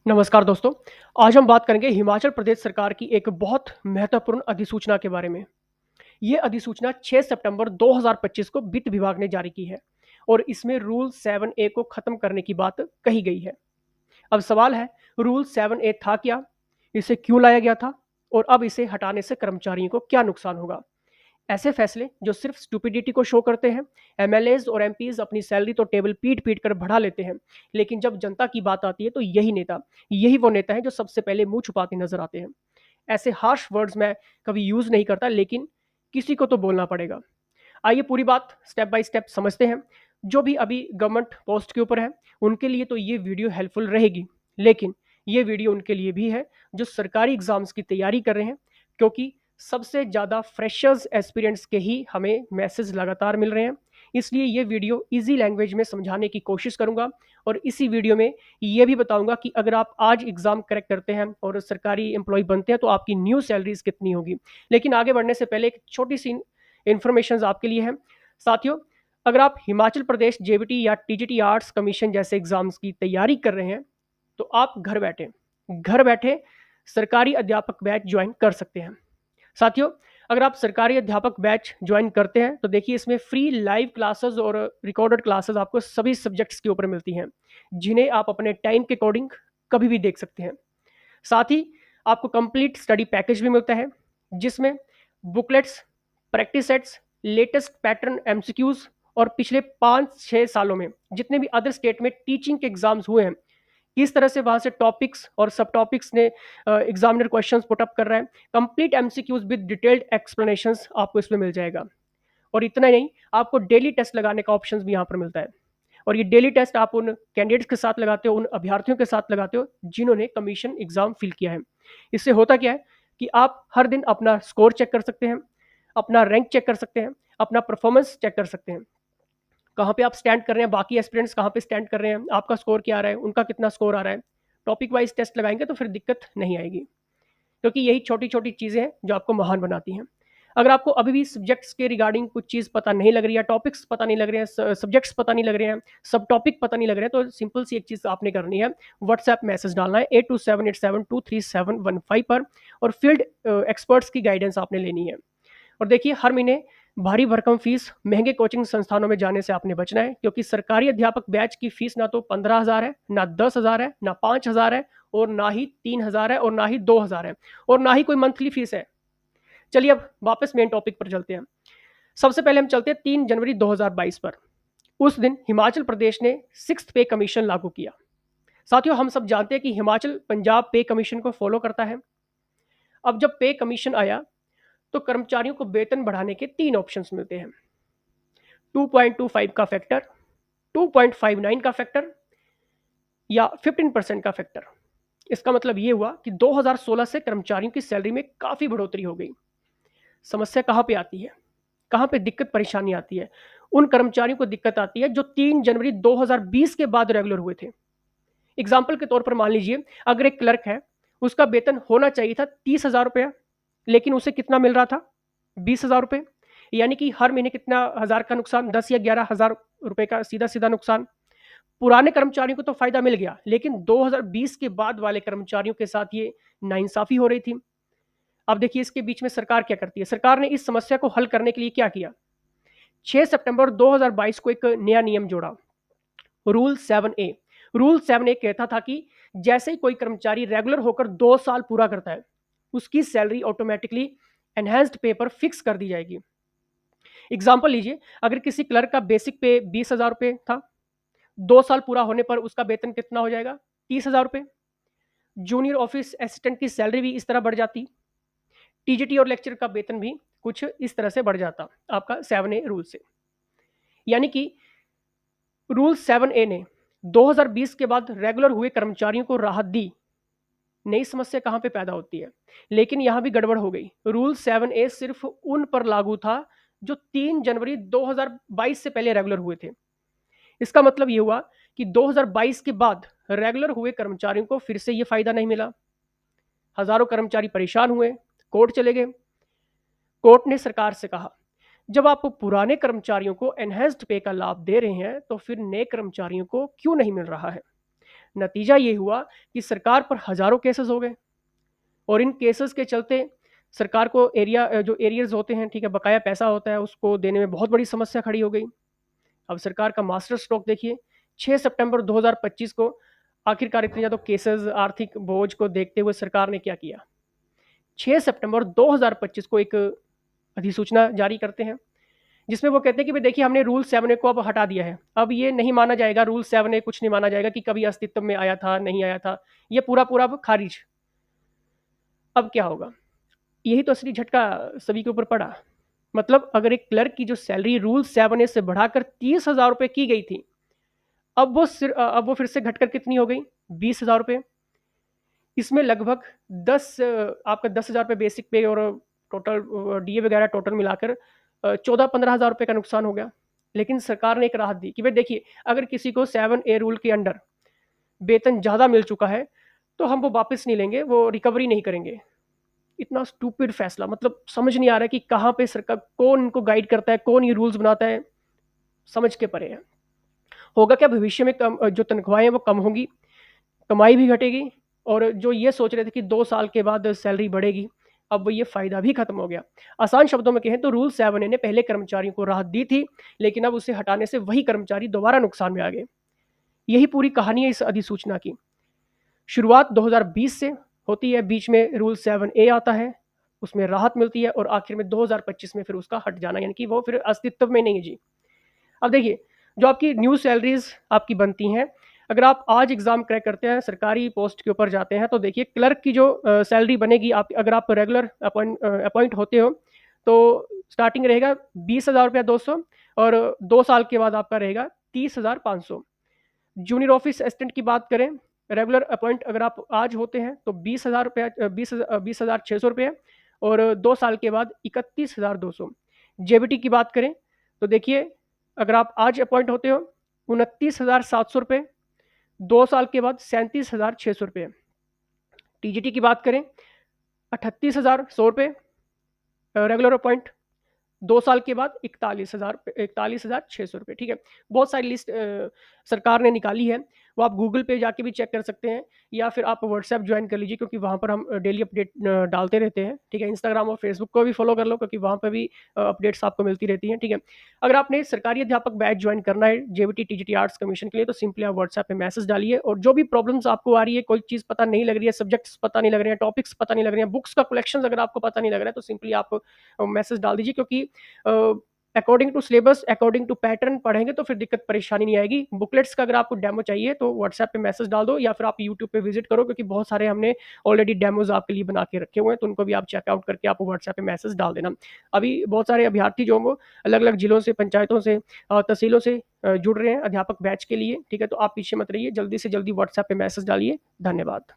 नमस्कार दोस्तों। आज हम बात करेंगे हिमाचल प्रदेश सरकार की एक बहुत महत्वपूर्ण अधिसूचना के बारे में। ये अधिसूचना 6 सितंबर 2025 को वित्त विभाग ने जारी की है और इसमें रूल 7 ए को खत्म करने की बात कही गई है। अब सवाल है, रूल 7 ए था क्या? इसे क्यों लाया गया था? और अब इसे हटाने से कर्मचारियों को क्या नुकसान होगा? ऐसे फैसले जो सिर्फ स्टुपिडिटी को शो करते हैं। एमएलएज और एमपीज अपनी सैलरी तो टेबल पीट पीट कर बढ़ा लेते हैं, लेकिन जब जनता की बात आती है तो यही वो नेता है जो सबसे पहले मुंह छुपाते नजर आते हैं। ऐसे हार्श वर्ड्स मैं कभी यूज नहीं करता, लेकिन किसी को तो बोलना पड़ेगा। आइए पूरी बात स्टेप बाय स्टेप समझते हैं। जो भी अभी गवर्नमेंट पोस्ट के ऊपर है, उनके लिए तो ये वीडियो हेल्पफुल रहेगी, लेकिन ये वीडियो उनके लिए भी है जो सरकारी एग्जाम्स की तैयारी कर रहे हैं, क्योंकि सबसे ज़्यादा फ्रेशर्स एस्पिरेंट्स के ही हमें मैसेज लगातार मिल रहे हैं। इसलिए ये वीडियो इजी लैंग्वेज में समझाने की कोशिश करूंगा और इसी वीडियो में ये भी बताऊंगा कि अगर आप आज एग्ज़ाम करेक्ट करते हैं और सरकारी एम्प्लॉय बनते हैं तो आपकी न्यू सैलरीज कितनी होगी। लेकिन आगे बढ़ने से पहले एक छोटी सी इन्फॉर्मेशन आपके लिए है साथियों। अगर आप हिमाचल प्रदेश जेबीटी या टीजीटी आर्ट्स कमीशन जैसे एग्जाम्स की तैयारी कर रहे हैं तो आप घर बैठे सरकारी अध्यापक बैच ज्वाइन कर सकते हैं। साथियों, अगर आप सरकारी अध्यापक बैच ज्वाइन करते हैं तो देखिए, इसमें फ्री लाइव क्लासेस और रिकॉर्डेड क्लासेस आपको सभी सब्जेक्ट्स के ऊपर मिलती हैं, जिन्हें आप अपने टाइम के अकॉर्डिंग कभी भी देख सकते हैं। साथ ही आपको कंप्लीट स्टडी पैकेज भी मिलता है, जिसमें booklets, practice sets, latest pattern MCQs और पिछले 5-6 सालों में जितने भी अदर स्टेट में टीचिंग के एग्जाम्स हुए हैं, किस तरह से वहाँ से टॉपिक्स और सब टॉपिक्स ने एग्जामिनर क्वेश्चंस पुट अप कर रहा है, complete MCQs with detailed explanations आपको इसमें मिल जाएगा। और इतना ही नहीं, आपको डेली टेस्ट लगाने का ऑप्शन भी यहाँ पर मिलता है। और ये डेली टेस्ट आप उन कैंडिडेट्स के साथ लगाते हो, उन अभ्यर्थियों के साथ लगाते हो जिन्होंने कमीशन एग्जाम फिल किया है। इससे होता क्या है कि आप हर दिन अपना स्कोर चेक कर सकते हैं, अपना रैंक चेक कर सकते हैं, अपना परफॉर्मेंस चेक कर सकते हैं। कहाँ पे आप स्टैंड कर रहे हैं, बाकी एस्पिरेंट्स कहाँ पे स्टैंड कर रहे हैं, आपका स्कोर क्या आ रहा है, उनका कितना स्कोर आ रहा है। टॉपिक वाइज टेस्ट लगाएंगे तो फिर दिक्कत नहीं आएगी, क्योंकि यही छोटी छोटी चीज़ें हैं जो आपको महान बनाती हैं। अगर आपको अभी भी सब्जेक्ट्स के रिगार्डिंग कुछ चीज़ पता नहीं लग रही है, टॉपिक्स पता नहीं लग रहे हैं, सब्जेक्ट्स पता नहीं लग रहे हैं, सब टॉपिक पता नहीं लग रहे हैं, तो सिंपल सी एक चीज़ आपने करनी है, व्हाट्सएप मैसेज डालना है 8278723715 पर, और फील्ड एक्सपर्ट्स की गाइडेंस आपने लेनी है। और देखिए, हर महीने भारी भरकम फीस महंगे कोचिंग संस्थानों में जाने से आपने बचना है, क्योंकि सरकारी अध्यापक बैच की फीस ना तो 15,000 है, ना 10,000 है, ना 5,000 है, और ना ही 3,000 है, और ना ही 2,000 है, और ना ही कोई मंथली फीस है। चलिए अब वापस मेन टॉपिक पर चलते हैं। सबसे पहले हम चलते हैं 3 जनवरी 2022 पर। उस दिन हिमाचल प्रदेश ने 6th पे कमीशन लागू किया। साथियों, हम सब जानते हैं कि हिमाचल पंजाब पे कमीशन को फॉलो करता है। अब जब पे कमीशन आया तो कर्मचारियों को वेतन बढ़ाने के 3 ऑप्शंस मिलते हैं: 2.25 का फैक्टर, 2.59 का फैक्टर या 15% का फैक्टर। इसका मतलब ये हुआ कि 2016 से कर्मचारियों की सैलरी में काफ़ी बढ़ोतरी हो गई। समस्या कहाँ पे आती है, कहाँ पे दिक्कत परेशानी आती है? उन कर्मचारियों को दिक्कत आती है जो 3 जनवरी 2020 के बाद रेगुलर हुए थे। एग्जाम्पल के तौर पर मान लीजिए, अगर एक क्लर्क है, उसका वेतन होना चाहिए था 30,000 रुपया, लेकिन उसे कितना मिल रहा था? 20,000 रुपये। यानी कि हर महीने कितना हज़ार का नुकसान, 10 या 11 हज़ार रुपये का सीधा सीधा नुकसान। पुराने कर्मचारियों को तो फायदा मिल गया, लेकिन 2020 के बाद वाले कर्मचारियों के साथ ये नाइंसाफी हो रही थी। अब देखिए, इसके बीच में सरकार क्या करती है। सरकार ने इस समस्या को हल करने के लिए क्या किया? 6 सितंबर 2022 को एक नया नियम जोड़ा, रूल 7 ए। रूल 7 ए कहता था कि जैसे ही कोई कर्मचारी रेगुलर होकर 2 साल पूरा करता है, उसकी सैलरी ऑटोमेटिकली एनहेंस्ड पे पर फिक्स कर दी जाएगी। एग्जाम्पल लीजिए, अगर किसी क्लर्क का बेसिक पे 20,000 रुपये था, 2 साल पूरा होने पर उसका वेतन कितना हो जाएगा? 30,000 रुपये। जूनियर ऑफिस असिस्टेंट की सैलरी भी इस तरह बढ़ जाती। टीजीटी और लेक्चर का वेतन भी कुछ इस तरह से बढ़ जाता आपका 7 ए रूल से। यानी कि रूल 7 ए ने 2020 के बाद रेगुलर हुए कर्मचारियों को राहत दी। नई समस्या कहाँ पे पैदा होती है? लेकिन यहाँ भी गड़बड़ हो गई। रूल 7 ए सिर्फ उन पर लागू था जो 3 जनवरी 2022 से पहले रेगुलर हुए थे। इसका मतलब ये हुआ कि 2022 के बाद रेगुलर हुए कर्मचारियों को फिर से ये फायदा नहीं मिला। हजारों कर्मचारी परेशान हुए, कोर्ट चले गए। कोर्ट ने सरकार से कहा, जब आप पुराने कर्मचारियों को एनहेंस्ड पे का लाभ दे रहे हैं तो फिर नए कर्मचारियों को क्यों नहीं मिल रहा है? नतीजा ये हुआ कि सरकार पर हज़ारों केसेज़ हो गए और इन केसेज़ के चलते सरकार को जो एरियर्स होते हैं, ठीक है, बकाया पैसा होता है, उसको देने में बहुत बड़ी समस्या खड़ी हो गई। अब सरकार का मास्टर स्ट्रोक देखिए, 6 सितंबर 2025 को आखिरकार इतने ज़्यादा केसेज़, आर्थिक बोझ को देखते हुए सरकार ने क्या किया? 6 सितंबर 2025 को एक अधिसूचना जारी करते हैं, जिसमें वो कहते हैं कि भई देखिए, हमने रूल 7 ए को अब हटा दिया है। अब ये नहीं माना जाएगा, रूल 7 ए कुछ नहीं माना जाएगा कि कभी अस्तित्व में आया था, नहीं आया था। ये पूरा-पूरा अब खारिज। अब क्या होगा? यही तो असली झटका सभी के ऊपर पड़ा। मतलब अगर एक क्लर्क की जो सैलरी रूल 7 ए से बढ़ाकर 30,000 रुपए की गई थी, अब वो फिर से घटकर कितनी हो गई? 20,000 रुपए। इसमें लगभग 10,000 रुपए बेसिक पे और टोटल डीए वगैरह टोटल मिलाकर 14-15,000 रुपए का नुकसान हो गया। लेकिन सरकार ने एक राहत दी कि भई देखिए, अगर किसी को 7 ए रूल के अंडर वेतन ज़्यादा मिल चुका है, तो हम वो वापस नहीं लेंगे, वो रिकवरी नहीं करेंगे। इतना स्टूपिड फैसला, मतलब समझ नहीं आ रहा है कि कहाँ पे सरकार, कौन इनको गाइड करता है, कौन ये रूल्स बनाता है, समझ के परे है। होगा क्या भविष्य में, जो तनख्वाहें हैं वो कम होंगी, कमाई भी घटेगी और जो ये सोच रहे थे कि 2 साल के बाद सैलरी बढ़ेगी, अब ये फ़ायदा भी खत्म हो गया। आसान शब्दों में कहें तो रूल 7 ए ने पहले कर्मचारियों को राहत दी थी, लेकिन अब उसे हटाने से वही कर्मचारी दोबारा नुकसान में आ गए। यही पूरी कहानी है इस अधिसूचना की। शुरुआत 2020 से होती है, बीच में रूल 7 ए आता है, उसमें राहत मिलती है और आखिर में 2025 में फिर उसका हट जाना, यानी कि वो फिर अस्तित्व में नहीं है जी। अब देखिए, जो आपकी न्यू सैलरीज़ आपकी बनती हैं, अगर आप आज एग्ज़ाम क्रैक करते हैं, सरकारी पोस्ट के ऊपर जाते हैं, तो देखिए क्लर्क की जो सैलरी बनेगी, आप अगर आप रेगुलर अपॉइंट होते हो, तो स्टार्टिंग रहेगा 20,000 रुपया 200 और 2 साल के बाद आपका रहेगा 30,500। जूनियर ऑफिस असिस्टेंट की बात करें, रेगुलर अपॉइंट अगर आप आज होते हैं, तो 20,000 रुपया 20,600 रुपये और 2 साल के बाद 31,200। जेबीटी की बात करें, तो देखिए, अगर आप आज अपॉइंट होते हो, 29,700 रुपये, 2 साल के बाद 37,600 रुपये। टीजीटी की बात करें, 38,100 रुपये रेगुलर अपॉइंट, 2 साल के बाद 41,600 रुपये, ठीक है। बहुत सारी लिस्ट सरकार ने निकाली है, वो आप गूगल पे जाके भी चेक कर सकते हैं या फिर आप व्हाट्सएप ज्वाइन कर लीजिए, क्योंकि वहाँ पर हम डेली अपडेट डालते रहते हैं, ठीक है। इंस्टाग्राम और फेसबुक को भी फॉलो कर लो, क्योंकि वहाँ पे भी अपडेट्स आपको मिलती रहती हैं, ठीक है। अगर आपने सरकारी अध्यापक बैच ज्वाइन करना है जेबीटी टीजीटी आर्ट्स कमीशन के लिए, तो सिंपली आप व्हाट्सएप पे मैसेज डालिए और जो भी प्रॉब्लम्स आपको आ रही है, कोई चीज़ पता नहीं लग रही है, सब्जेक्ट्स पता नहीं लग रहे हैं, टॉपिक्स पता नहीं लग रहे हैं, बुक्स का कलेक्शन अगर आपको पता नहीं लग रहा है, तो सिंपली आप मैसेज डाल दीजिए, क्योंकि according to syllabus, according to pattern पढ़ेंगे तो फिर दिक्कत परेशानी नहीं आएगी। बुकलेट्स का अगर आपको डेमो चाहिए तो व्हाट्सएप पे मैसेज डाल दो या फिर आप यूट्यूब पे विजिट करो, क्योंकि बहुत सारे हमने ऑलरेडी डेमोज आपके लिए बना के रखे हुए हैं, तो उनको भी आप चेकआउट करके आप व्हाट्सएप पे मैसेज डाल देना। अभी बहुत सारे अभ्यर्थी जो होंगे अलग अलग जिलों से, पंचायतों से, तहसीलों से जुड़ रहे हैं अध्यापक बैच के लिए, ठीक है। तो आप पीछे मत रहिए, जल्दी से जल्दी व्हाट्सएप पे मैसेज डालिए। धन्यवाद।